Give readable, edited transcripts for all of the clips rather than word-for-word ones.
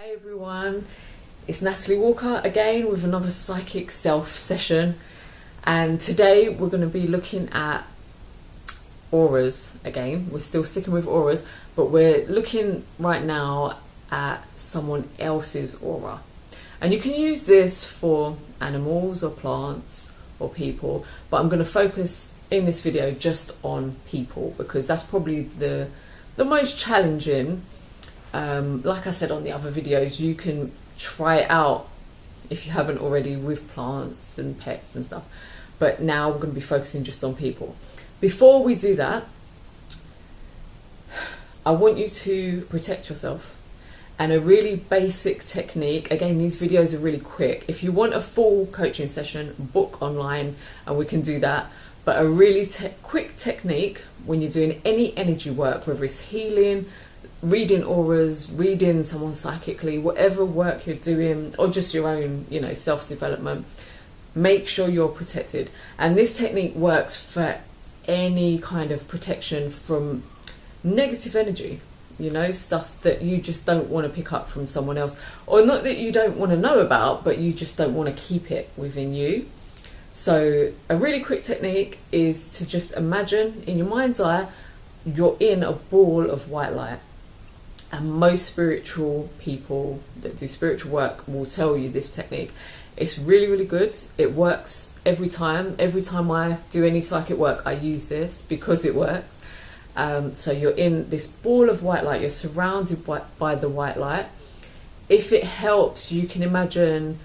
Hey everyone, it's Natalie Walker again with another Psychic Self session, and today we're going to be looking at auras again. We're still sticking with auras, but we're looking right now at someone else's aura. And you can use this for animals or plants or people, but I'm going to focus in this video just on people because that's probably the most challenging. Like I said on the other videos, you can try it out if you haven't already with plants and pets and stuff, but now we're going to be focusing just on people. Before we do that, I want you to protect yourself, and a really basic technique. Again, these videos are really quick. If you want a full coaching session, book online and we can do that. But a really quick technique when you're doing any energy work, whether it's healing, reading auras, reading someone psychically, whatever work you're doing, or just your own, self-development, make sure you're protected. And this technique works for any kind of protection from negative energy, stuff that you just don't want to pick up from someone else, or not that you don't want to know about, but you just don't want to keep it within you. So a really quick technique is to just imagine in your mind's eye you're in a ball of white light. And most spiritual people that do spiritual work will tell you this technique. It's really, really good. It works every time. Every time I do any psychic work, I use this because it works. So you're in this ball of white light. You're surrounded by the white light. If it helps, you can imagine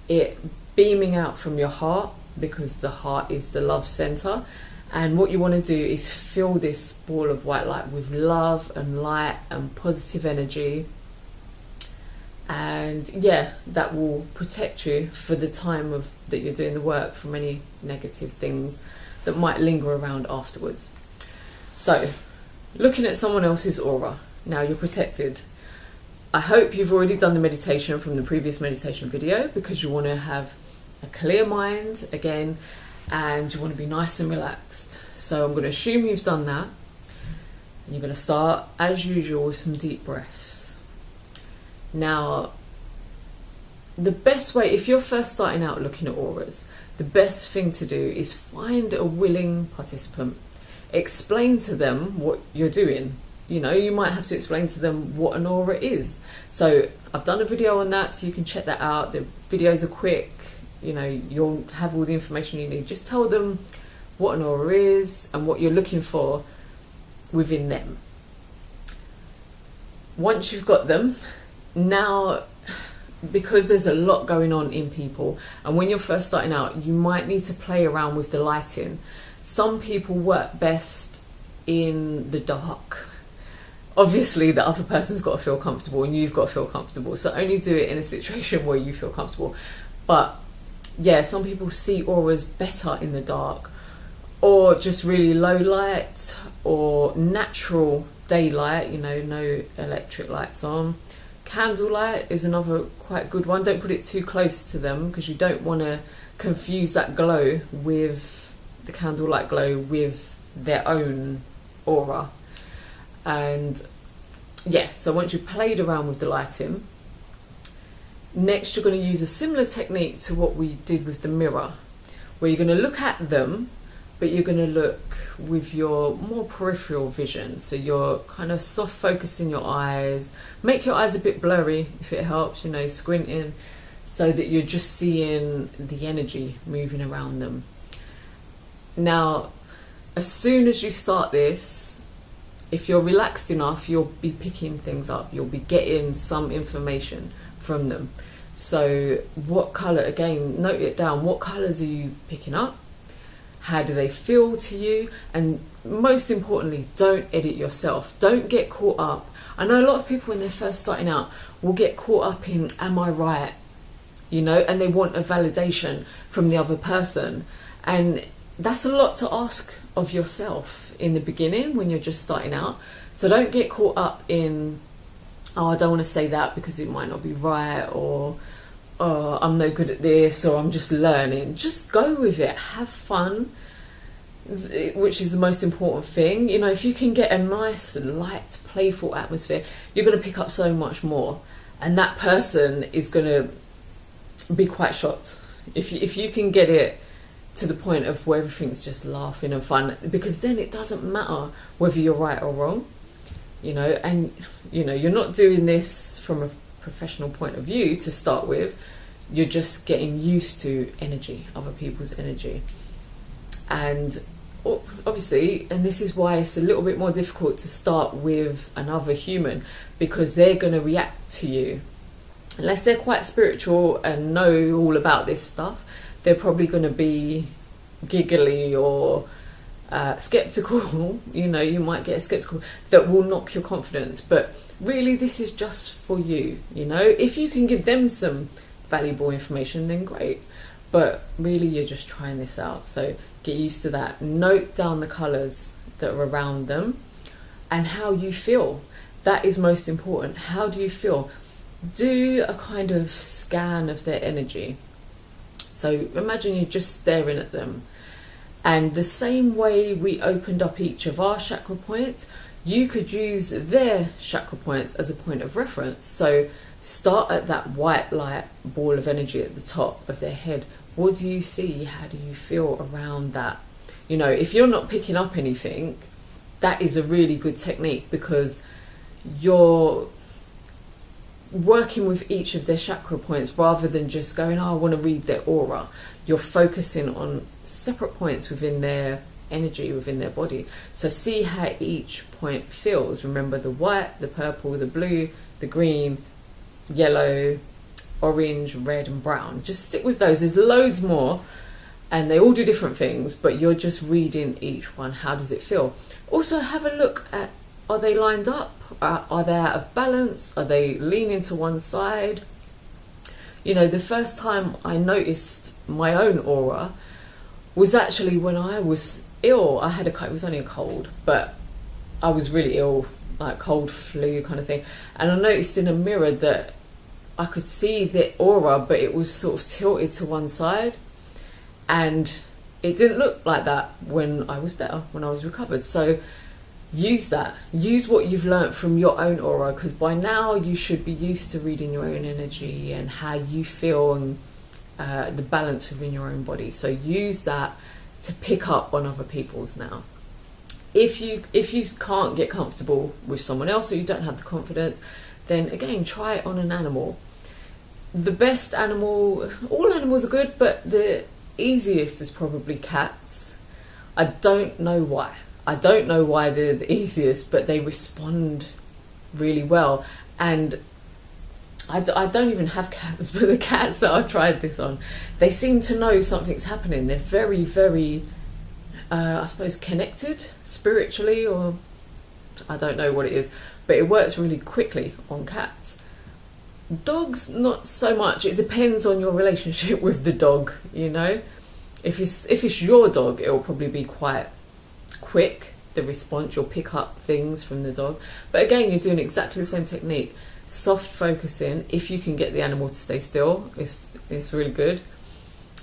it beaming out from your heart, because the heart is the love center. And what you want to do is fill this ball of white light with love and light and positive energy. And that will protect you for the time that you're doing the work from any negative things that might linger around afterwards. So, looking at someone else's aura, now you're protected. I hope you've already done the meditation from the previous meditation video, because you want to have a clear mind again, and you want to be nice and relaxed. So I'm going to assume you've done that. And you're going to start, as usual, with some deep breaths. Now, the best way, if you're first starting out looking at auras, the best thing to do is find a willing participant. Explain to them what you're doing. You might have to explain to them what an aura is. So I've done a video on that, so you can check that out. The videos are quick. You'll have all the information you need. Just tell them what an aura is and what you're looking for within them. Once you've got them, now, because there's a lot going on in people, and when you're first starting out, you might need to play around with the lighting. Some people work best in the dark. Obviously, the other person's got to feel comfortable and you've got to feel comfortable. So only do it in a situation where you feel comfortable. But some people see auras better in the dark, or just really low light, or natural daylight, no electric lights on. Candlelight is another quite good one. Don't put it too close to them, because you don't want to confuse that glow with the candlelight glow with their own aura. And so once you've played around with the lighting, next you're going to use a similar technique to what we did with the mirror, where you're going to look at them, but you're going to look with your more peripheral vision. So you're kind of soft focusing your eyes. Make your eyes a bit blurry if it helps, squinting, so that you're just seeing the energy moving around them. Now, as soon as you start this, if you're relaxed enough, you'll be picking things up. You'll be getting some information from them. So what colour, again, note it down. What colours are you picking up? How do they feel to you? And most importantly, don't edit yourself. Don't get caught up. I know a lot of people when they're first starting out will get caught up in, am I right? And they want a validation from the other person. And that's a lot to ask of yourself in the beginning when you're just starting out. So don't get caught up in, I don't want to say that because it might not be right, or I'm no good at this, or I'm just learning. Just go with it. Have fun, which is the most important thing. If you can get a nice, light, playful atmosphere, you're going to pick up so much more. and that person is going to be quite shocked if you can get it to the point of where everything's just laughing and fun, because then it doesn't matter whether you're right or wrong, and you're not doing this from a professional point of view to start with. You're just getting used to energy, other people's energy, and obviously, and this is why it's a little bit more difficult to start with another human, because they're going to react to you. Unless they're quite spiritual and know all about this stuff, they're probably going to be giggly or skeptical. You might get skeptical, that will knock your confidence. But really, this is just for you. If you can give them some valuable information, then great. But really, you're just trying this out. So get used to that. Note down the colours that are around them and how you feel. That is most important. How do you feel? Do a kind of scan of their energy. So imagine you're just staring at them. And the same way we opened up each of our chakra points, you could use their chakra points as a point of reference. So start at that white light ball of energy at the top of their head. What do you see? How do you feel around that? If you're not picking up anything, that is a really good technique, because you're working with each of their chakra points rather than just going, I want to read their aura. You're focusing on separate points within their energy, within their body. So see how each point feels. Remember the white, the purple, the blue, the green, yellow, orange, red and brown. Just stick with those. There's loads more and they all do different things, but you're just reading each one. How does it feel? Also have a look at, are they lined up? Are they out of balance? Are they leaning to one side? The first time I noticed my own aura was actually when I was ill. I had it was only a cold, but I was really ill, like cold, flu kind of thing. And I noticed in a mirror that I could see the aura, but it was sort of tilted to one side. And it didn't look like that when I was better, when I was recovered. So use that. Use what you've learnt from your own aura, because by now you should be used to reading your own energy and how you feel and the balance within your own body. So use that to pick up on other people's now. If you can't get comfortable with someone else, or you don't have the confidence, then again, try it on an animal. The best animal, all animals are good, but the easiest is probably cats. I don't know why. I don't know why they're the easiest, but they respond really well. And I don't even have cats, but the cats that I've tried this on, they seem to know something's happening. They're very, very, I suppose, connected spiritually, or I don't know what it is, but it works really quickly on cats. Dogs, not so much. It depends on your relationship with the dog, If it's your dog, it'll probably be quite quick, the response. You'll pick up things from the dog. But again, you're doing exactly the same technique. Soft focusing. If you can get the animal to stay still, it's really good.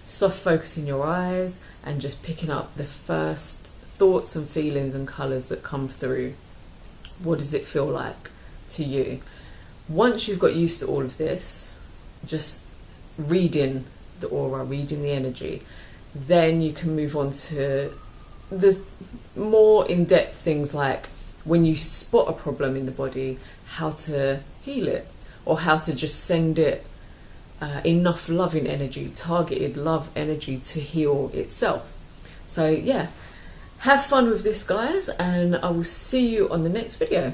Soft focusing your eyes and just picking up the first thoughts and feelings and colours that come through. What does it feel like to you? Once you've got used to all of this, just reading the aura, reading the energy, then you can move on to the more in-depth things, like when you spot a problem in the body, how to heal it, or how to just send it enough loving energy, targeted love energy to heal itself. So yeah, have fun with this, guys, and I will see you on the next video.